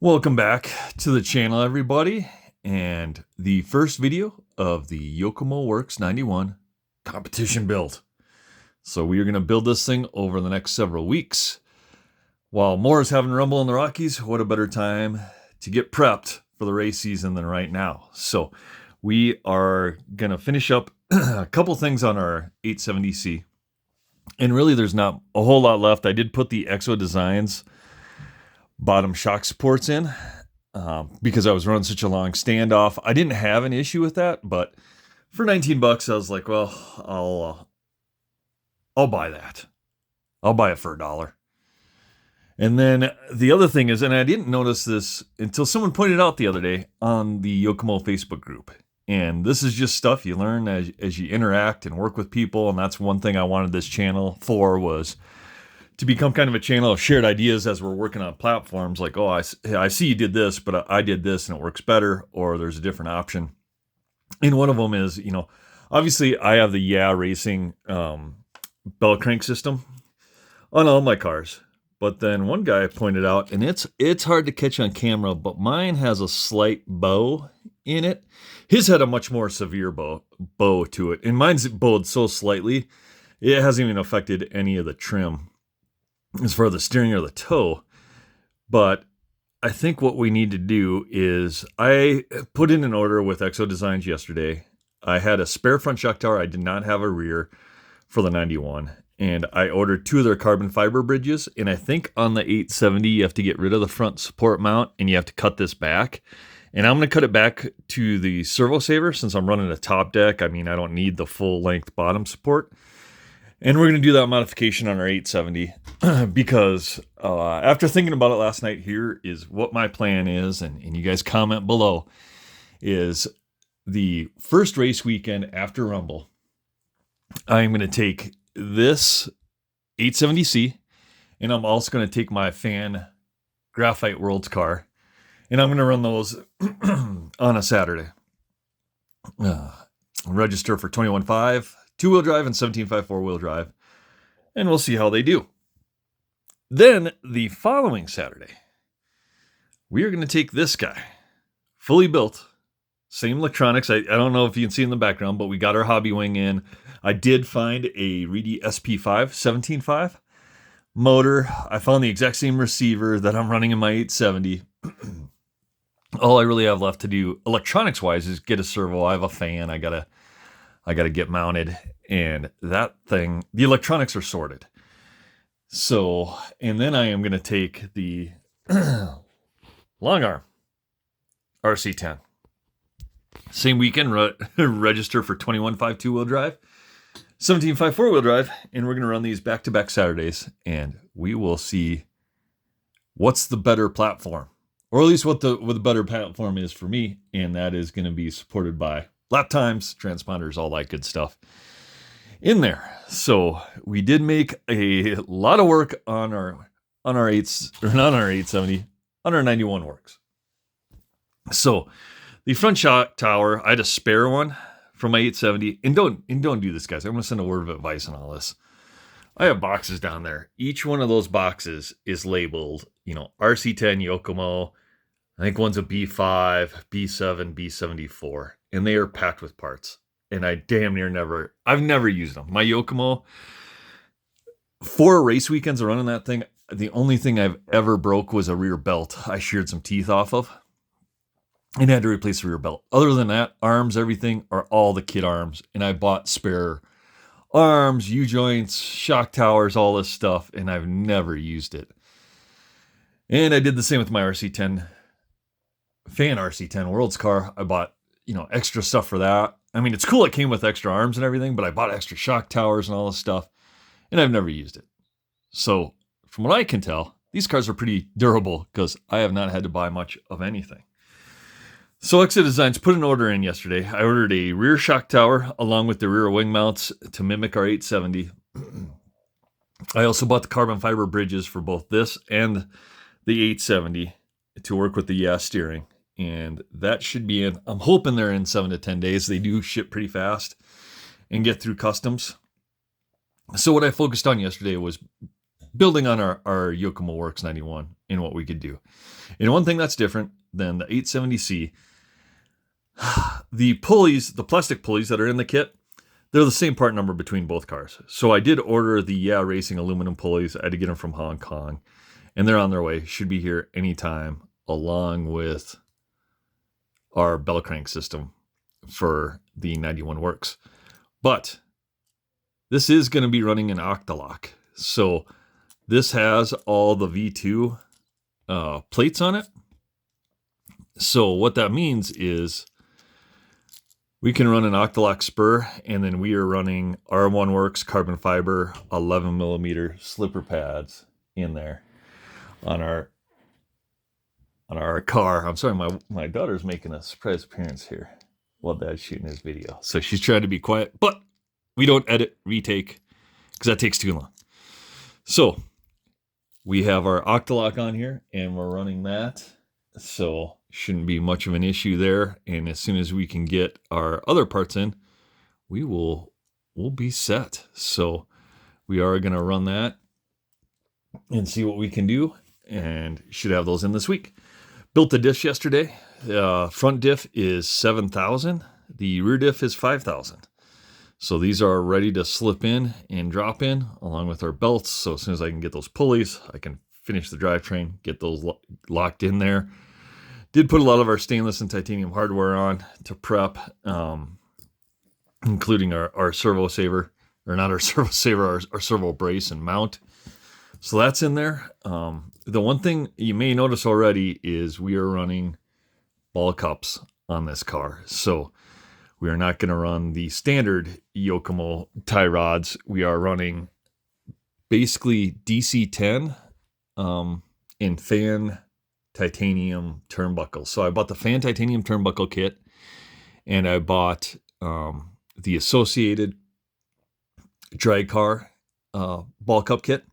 Welcome back to the channel, everybody, and the first video of the Yokomo Works 91 competition build. So we are going to build this thing over the next several weeks. While more is having rumble in the Rockies, what a better time to get prepped for the race season than right now. So we are going to finish up a couple things on our 870C. And really there's not a whole lot left. I did put the Exo Designs bottom shock supports in because I was running such a long standoff. I didn't have an issue with that, but for 19 bucks, I was like, well, I'll buy that. I'll buy it for $1. And then the other thing is, and I didn't notice this until someone pointed out the other day on the Yokomo Facebook group. And this is just stuff you learn as you interact and work with people. And that's one thing I wanted this channel for, was to become kind of a channel of shared ideas as we're working on platforms. Like, oh, I see you did this, but I did this and it works better, or there's a different option. And one of them is, obviously I have the Racing bell crank system on all my cars. But then one guy pointed out, and it's hard to catch on camera, but mine has a slight bow in it. His had a much more severe bow to it. And mine's bowed so slightly, it hasn't even affected any of the trim as far as the steering or the toe. But I think what we need to do is, I put in an order with Exo Designs yesterday. I had a spare front shock tower. I did not have a rear for the 91. And I ordered 2 of their carbon fiber bridges. And I think on the 870, you have to get rid of the front support mount and you have to cut this back. And I'm going to cut it back to the servo saver since I'm running a top deck. I mean, I don't need the full length bottom support. And we're going to do that modification on our 870 because after thinking about it last night, here is what my plan is. And you guys comment below. Is the first race weekend after Rumble, I'm going to take this 870C, and I'm also going to take my fan Graphite Worlds car, and I'm going to run those on a Saturday. Register for 21.5 two-wheel drive and 17.5 four-wheel drive, and we'll see how they do. Then the following Saturday, we are going to take this guy, fully built, same electronics. I don't know if you can see in the background, but we got our hobby wing in. I did find a Reedy SP5 17.5 motor. I found the exact same receiver that I'm running in my 870. All I really have left to do electronics-wise is get a servo. I have a fan. I gotta get mounted, and that thing, the electronics are sorted. So, and then I am going to take the long arm RC10. Same weekend, register for 21.5 two-wheel drive, 17.5 four-wheel drive, and we're going to run these back-to-back Saturdays, and we will see what's the better platform, or at least what the better platform is for me, and that is going to be supported by lap times, transponders, all that good stuff in there. So we did make a lot of work on our 870, on our 91 Works. So the front shock tower, I had a spare one from my 870, and don't do this, guys. I'm going to send a word of advice on all this. I have boxes down there. Each one of those boxes is labeled, RC10 Yokomo. I think one's a B5, B7, B74, and they are packed with parts. And I damn near I've never used them. My Yokomo, 4 race weekends of running that thing, the only thing I've ever broke was a rear belt I sheared some teeth off of and had to replace the rear belt. Other than that, arms, everything are all the kit arms. And I bought spare arms, U-joints, shock towers, all this stuff, and I've never used it. And I did the same with my RC10, fan RC10 Worlds car. I bought, extra stuff for that. I mean, it's cool it came with extra arms and everything, but I bought extra shock towers and all this stuff, and I've never used it. So from what I can tell, these cars are pretty durable because I have not had to buy much of anything. So Exo Designs put an order in yesterday. I ordered a rear shock tower along with the rear wing mounts to mimic our 870. I also bought the carbon fiber bridges for both this and the 870 to work with the steering. And that should be in, I'm hoping they're in 7 to 10 days. They do ship pretty fast and get through customs. So what I focused on yesterday was building on our Yokomo Works 91 and what we could do. And one thing that's different than the 870C, the pulleys, the plastic pulleys that are in the kit, they're the same part number between both cars. So I did order the Yeah Racing aluminum pulleys. I had to get them from Hong Kong, and they're on their way. Should be here anytime, along with our bell crank system for the 91 Works. But this is going to be running an Octalock. So this has all the V2 plates on it. So what that means is we can run an Octalock spur, and then we are running R1 Works carbon fiber 11 millimeter slipper pads in there on our car. I'm sorry, my daughter's making a surprise appearance here while Dad's shooting his video. So she's trying to be quiet, but we don't edit, retake, because that takes too long. So we have our Octalock on here, and we're running that. So shouldn't be much of an issue there. And as soon as we can get our other parts in, we'll be set. So we are going to run that and see what we can do, and should have those in this week. Built the diffs yesterday. Front diff is 7,000. The rear diff is 5,000. So these are ready to slip in and drop in along with our belts. So as soon as I can get those pulleys, I can finish the drivetrain, get those locked in there. Did put a lot of our stainless and titanium hardware on to prep, including our servo saver, or not our servo saver, our servo brace and mount. So that's in there. The one thing you may notice already is we are running ball cups on this car. So we are not going to run the standard Yokomo tie rods. We are running basically DC10 and fan titanium turnbuckles. So I bought the fan titanium turnbuckle kit, and I bought the associated drag car ball cup kit,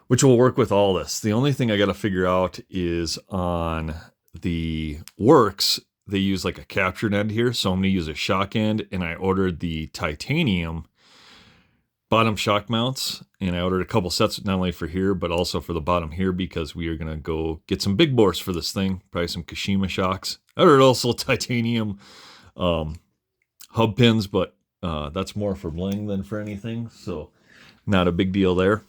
which will work with all this. The only thing I got to figure out is on the Works, they use like a captured end here. So I'm going to use a shock end, and I ordered the titanium bottom shock mounts, and I ordered a couple sets, not only for here, but also for the bottom here, because we are going to go get some big bores for this thing, probably some Kashima shocks. I ordered also titanium hub pins, but that's more for bling than for anything. So not a big deal there.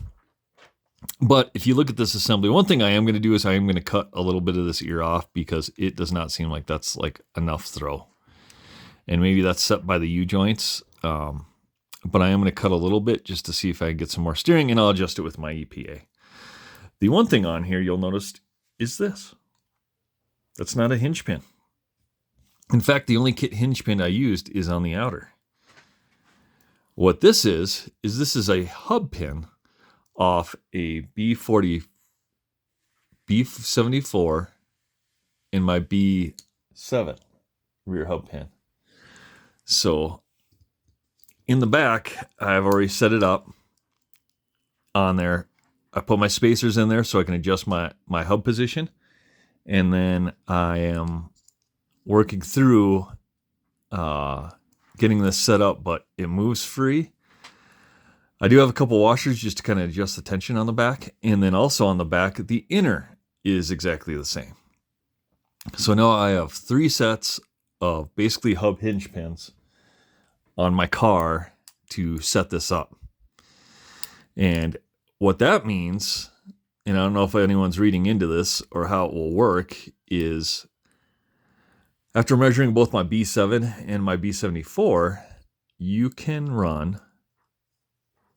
But if you look at this assembly, one thing I am going to do is I am going to cut a little bit of this ear off, because it does not seem like that's like enough throw. And maybe that's set by the U-joints. But I am going to cut a little bit just to see if I can get some more steering, and I'll adjust it with my EPA. The one thing on here you'll notice is this. That's not a hinge pin. In fact, the only kit hinge pin I used is on the outer. What this is this is a hub pin off a B40, B74, and my B7 rear hub pin. So in the back, I've already set it up on there. I put my spacers in there so I can adjust my hub position. And then I am working through getting this set up, but it moves free. I do have a couple washers just to kind of adjust the tension on the back. And then also on the back, the inner is exactly the same. So now I have 3 sets of basically hub hinge pins on my car to set this up. And what that means, and I don't know if anyone's reading into this or how it will work, is after measuring both my B7 and my B74, you can run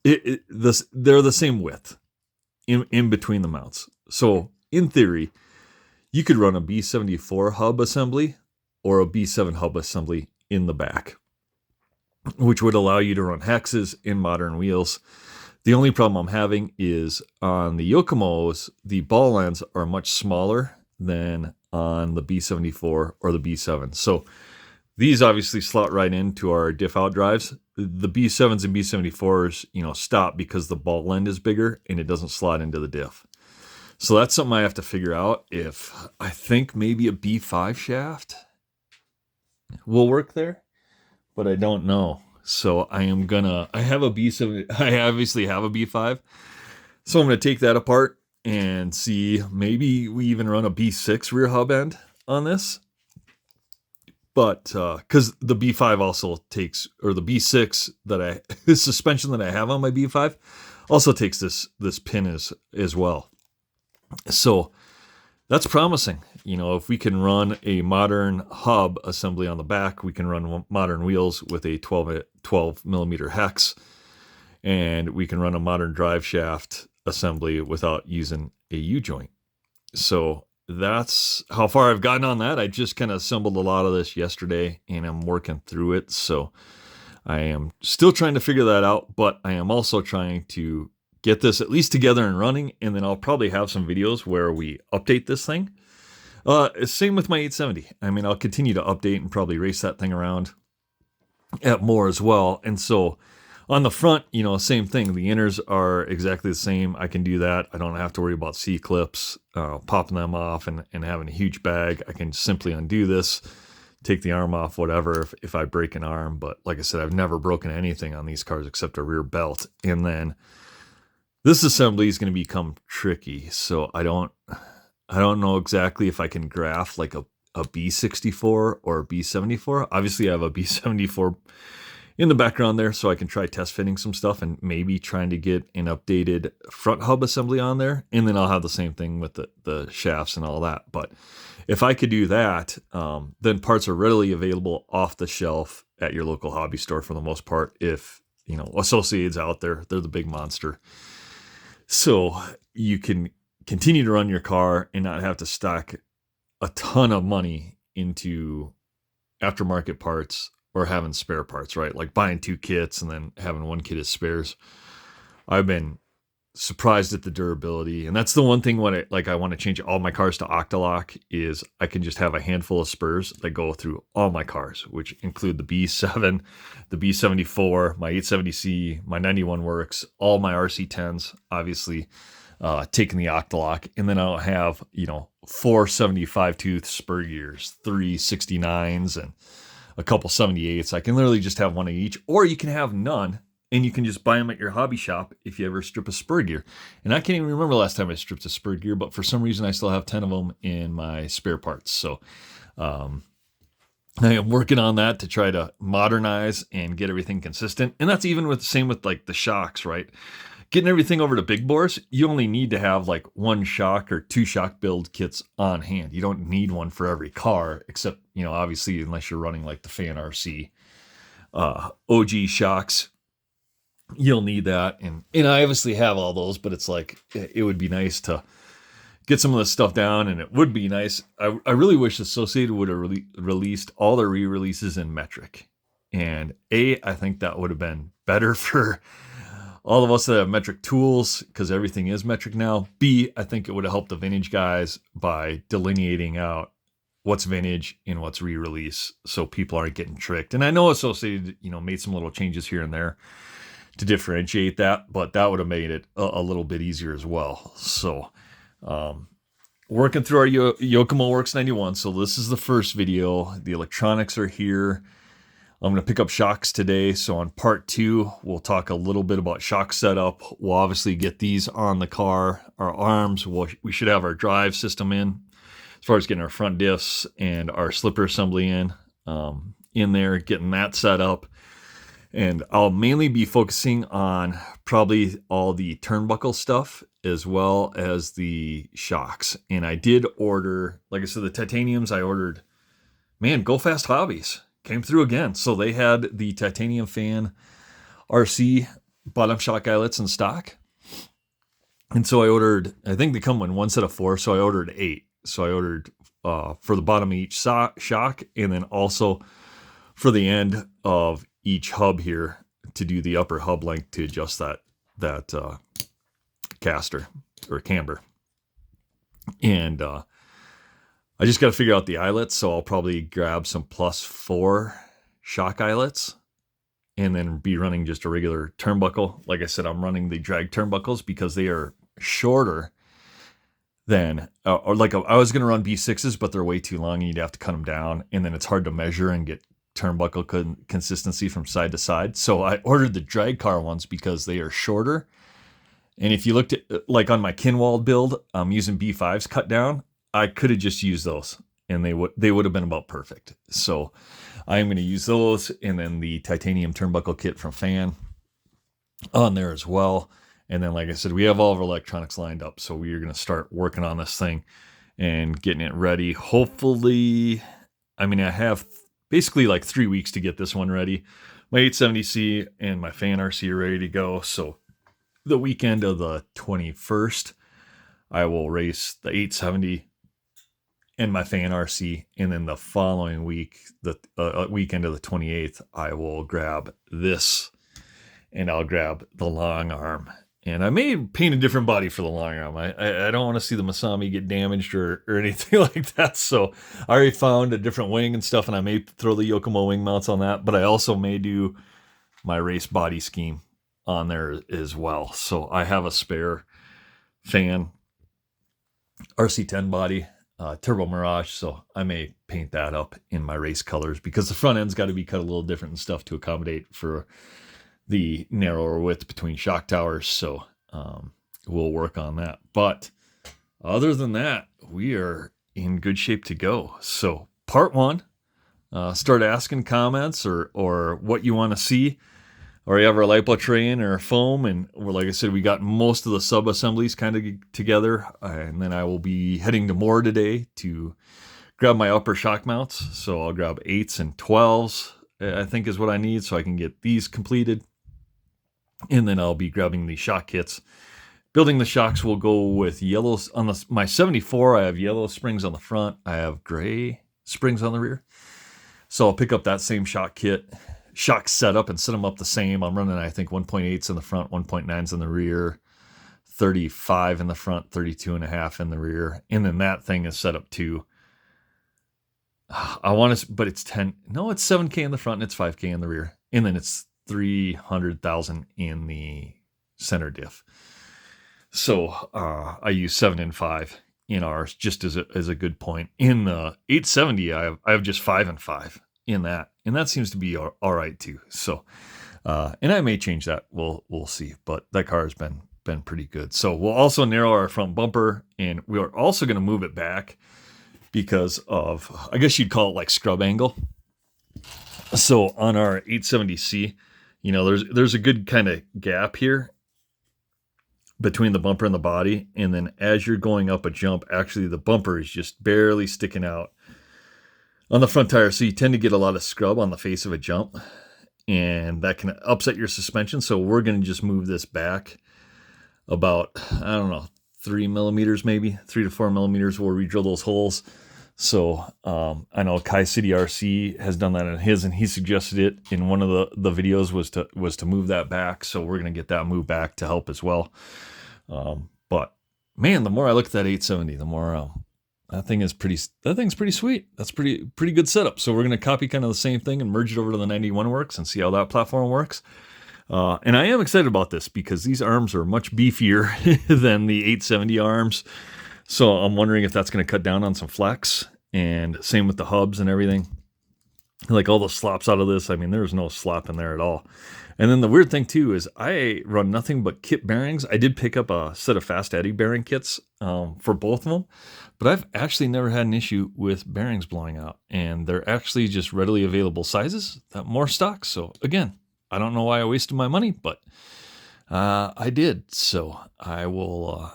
they're the same width in between the mounts. So in theory, you could run a B74 hub assembly or a B7 hub assembly in the back, which would allow you to run hexes in modern wheels. The only problem I'm having is on the Yokomos, the ball ends are much smaller than on the B74 or the B7. So these obviously slot right into our diff out drives. The B7s and B74s, stop because the ball end is bigger and it doesn't slot into the diff. So that's something I have to figure out. If I think maybe a B5 shaft will work there, but I don't know. So I have a B7. I obviously have a B5. So I'm going to take that apart and see, maybe we even run a B6 rear hub end on this. But because the B5 also takes, or the B6 that the suspension that I have on my B5 also takes this pin as well. So that's promising. You know, if we can run a modern hub assembly on the back, we can run modern wheels with a 12 millimeter hex, and we can run a modern drive shaft assembly without using a U-joint. So that's how far I've gotten on that. I just kind of assembled a lot of this yesterday, and I'm working through it. So I am still trying to figure that out, but I am also trying to get this at least together and running, and then I'll probably have some videos where we update this thing. Same with my 870. I mean, I'll continue to update and probably race that thing around at more as well. And so on the front, you know, same thing. The inners are exactly the same. I can do that. I don't have to worry about C-clips, popping them off and having a huge bag. I can simply undo this, take the arm off, whatever, if I break an arm. But like I said, I've never broken anything on these cars except a rear belt. And then this assembly is going to become tricky. So I don't know exactly if I can graph like a B64 or a B74. Obviously, I have a B74 in the background there, so I can try test fitting some stuff and maybe trying to get an updated front hub assembly on there. And then I'll have the same thing with the shafts and all that. But if I could do that, then parts are readily available off the shelf at your local hobby store for the most part. If, you know, Associated's out there, they're the big monster. So you can continue to run your car and not have to stock a ton of money into aftermarket parts or having spare parts, right? Like buying 2 kits and then having 1 kit as spares. I've been surprised at the durability. And that's the one thing when I want to change all my cars to Octalock is I can just have a handful of spurs that go through all my cars, which include the B7, the B74, my 870C, my 91 Works, all my RC10s, obviously, taking the Octalock. And then I'll have, you know, 4 75 tooth spur gears, 3 69s, and a couple 78s. I can literally just have one of each, or you can have none, and you can just buy them at your hobby shop if you ever strip a spur gear. And I can't even remember the last time I stripped a spur gear, but for some reason I still have 10 of them in my spare parts. So I am working on that to try to modernize and get everything consistent. And that's even with same with like the shocks, right? Getting everything over to big bores, you only need to have like 1 shock or 2 shock build kits on hand. You don't need one for every car, except, you know, obviously, unless you're running like the Fan RC OG shocks, you'll need that. And I obviously have all those, but it's like, it would be nice to get some of this stuff down, and it would be nice. I really wish Associated would have released all their re-releases in metric. And I think that would have been better for all of us that have metric tools, because everything is metric now. B, I think it would have helped the vintage guys by delineating out what's vintage and what's re-release, so people aren't getting tricked. And I know Associated, you know, made some little changes here and there to differentiate that, but that would have made it a little bit easier as well. So working through our Yokomo Works 91. So this is the first video. The electronics are here. I'm going to pick up shocks today. So on part 2, we'll talk a little bit about shock setup. We'll obviously get these on the car, our arms. We should have our drive system in, as far as getting our front diffs and our slipper assembly in there, getting that set up. And I'll mainly be focusing on probably all the turnbuckle stuff as well as the shocks. And I did order, like I said, the titaniums I ordered, man, Go Fast Hobbies came through again. So they had the titanium fan RC bottom shock eyelets in stock. And so I ordered, I think they come in 1 set of 4. So I ordered 8. So I ordered for the bottom of each shock, and then also for the end of each hub here to do the upper hub length to adjust that caster or camber. And I just got to figure out the eyelets, so I'll probably grab some +4 shock eyelets and then be running just a regular turnbuckle. Like I said, I'm running the drag turnbuckles because they are shorter than, or like I was going to run B6s, but they're way too long and you'd have to cut them down, and then it's hard to measure and get turnbuckle consistency from side to side. So I ordered the drag car ones because they are shorter And if you looked at, like on my Kinwald build, I'm using B5s cut down. I could have just used those and they would have been about perfect. So I'm going to use those, and then the titanium turnbuckle kit from Fan on there as well. And then, like I said, we have all of our electronics lined up. So we are going to start working on this thing and getting it ready. Hopefully, I mean, I have basically like 3 weeks to get this one ready. My 870C and my Fan RC are ready to go. So the weekend of the 21st, I will race the 870 and my Fan RC. And then the following week, the weekend of the 28th, I will grab this and I'll grab the long arm. And I may paint a different body for the long arm. I don't want to see the Masami get damaged or anything like that. So I already found a different wing and stuff, and I may throw the Yokomo wing mounts on that. But I also may do my race body scheme on there as well. So I have a spare Fan RC10 body, Turbo Mirage. So I may paint that up in my race colors, because the front end's got to be cut a little different and stuff to accommodate for the narrower width between shock towers. So we'll work on that. But other than that, we are in good shape to go. So part one, start asking comments or what you want to see, or you have our lipo train or foam. And like I said, we got most of the sub assemblies kind of together. And then I will be heading to Moore today to grab my upper shock mounts. So I'll grab 8s and 12s, I think is what I need, so I can get these completed. And then I'll be grabbing the shock kits. Building the shocks will go with yellows on my 74. I have yellow springs on the front. I have gray springs on the rear. So I'll pick up that same shock kit, shock setup, and set them up the same. I'm running, I think, 1.8s in the front, 1.9s in the rear, 35 in the front, 32.5 in the rear. And then that thing is set up to, I want to, but it's 10. No, it's 7K in the front and it's 5K in the rear. And then it's 300,000 in the center diff. So I use 7 and 5 in ours just as a good point. In the 870, I have just 5 and 5 in that, and that seems to be all right too. So and I may change that. We'll see. But that car has been pretty good. So we'll also narrow our front bumper, and we are also going to move it back because of, I guess you'd call it like scrub angle. So on our 870C, you know, there's a good kind of gap here between the bumper and the body. And then as you're going up a jump, actually the bumper is just barely sticking out on the front tire. So you tend to get a lot of scrub on the face of a jump, and that can upset your suspension. So we're going to just move this back about, I don't know, 3 millimeters, maybe 3 to 4 millimeters. We'll re-drill those holes. So I know Kai City RC has done that in his, and he suggested it in one of the videos was to move that back. So we're going to get that moved back to help as well. But man, the more I look at that 870, the more that thing's pretty sweet. That's pretty good setup. So we're going to copy kind of the same thing and merge it over to the 91 Works and see how that platform works. And I am excited about this because these arms are much beefier than the 870 arms. So I'm wondering if that's going to cut down on some flex, and same with the hubs and everything. Like all the slops out of this, I mean, there's no slop in there at all. And then the weird thing too is I run nothing but kit bearings. I did pick up a set of fast eddy bearing kits for both of them, but I've actually never had an issue with bearings blowing out, and they're actually just readily available sizes that more stock. So again, I don't know why I wasted my money, but I did. So I will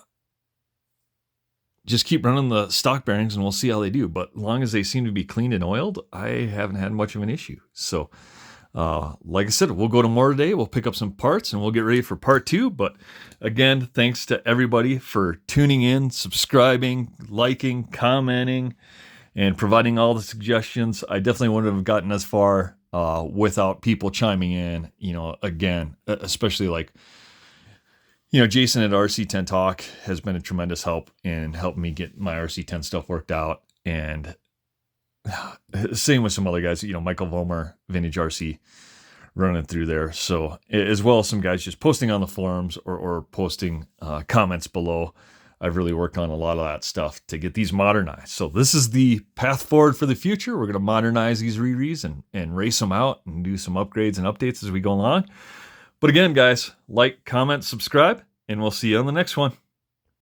just keep running the stock bearings and we'll see how they do. But as long as they seem to be cleaned and oiled, I haven't had much of an issue. So like I said, we'll go to Moore today. We'll pick up some parts and we'll get ready for part 2. But again, thanks to everybody for tuning in, subscribing, liking, commenting, and providing all the suggestions. I definitely wouldn't have gotten as far without people chiming in, you know, again, especially like, you know, Jason at RC10 Talk has been a tremendous help in helping me get my RC10 stuff worked out. And same with some other guys, you know, Michael Vollmer, Vintage RC, running through there. So as well as some guys just posting on the forums or posting comments below. I've really worked on a lot of that stuff to get these modernized. So this is the path forward for the future. We're going to modernize these Riris and race them out and do some upgrades and updates as we go along. But again, guys, like, comment, subscribe, and we'll see you on the next one.